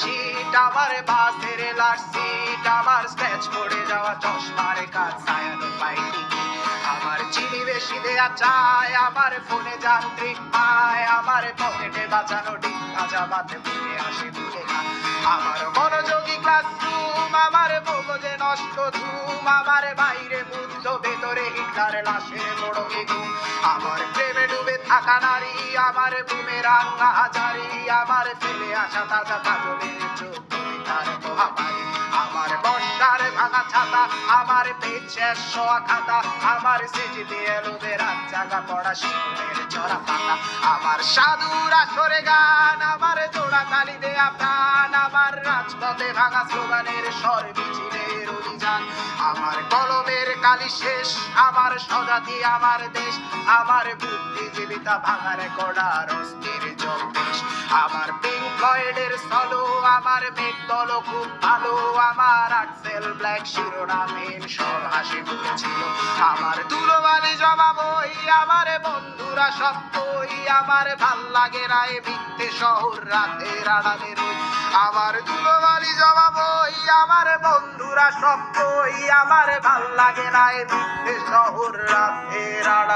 শীত, আমার বাসের লাস্ট সিট, আমার স্ক্র্যাচ পড়ে যাওয়া চশমার কাজ, ছায়ানো পাইনি আমার চিনি বেশি দেয়া চায়, আমার ফোনে যান্ত্রিক পায়, আমার পকেটে বাঁচানো ডিম ভাজা বাতে বুকে আসে ভুলে খায়, আমার মনোযোগী ক্লাসরুম, আমার মগজে নষ্ট ধুম, আমার বাইরে মুগ্ধ ভেতরে হিটলার লাশের মোড়কে ঘুম, আমার প্রেমে ডুবে থাকা নারী, আমার বুমেরাং হাজারি, আমার ফেলে আসা তাজা কাজলের চোখ তার মহামারী, আমার বর্ষার ভাঙা ছাতা, আমার পেট শেষ শোয়া খাতা, আমার সেজে দিয়ে লোভে রাত জাগা পড়া শিশুদের চড়া পাতা, আমার সাধুর আসরে গান, আমার জোড়া তালি দেয়া প্রাণ, আমার রাজপথে ভাঙা স্লোগানের স্বর মিছিলের অভিযান, আমার কলমের কালি শেষ, আমার স্বজাতি আমার দেশ, আমার বুদ্ধিজীবিতা ভাঙার কড়ার অস্থির জগদেশ, আমার পিঙ্ক ফ্লয়েডের সলো, আমার মেঘ দল খুব ভালো, আমার আক্সেল ব্ল্যাক শিরোনামহীন সব হাসি মুখেছিল, আমার ধুলোবালি জমা বই, আমার বন্ধুরা সব কই, আমার ভাল লাগে না এ মিথ্যে শহর রাতের আড়ালে রই, আমার ধুলোবালি জমা বই, আমার বন্ধুরা সব কই, আমার ভাল লাগে না এ মিথ্যে শহর রাতের আড়ালে।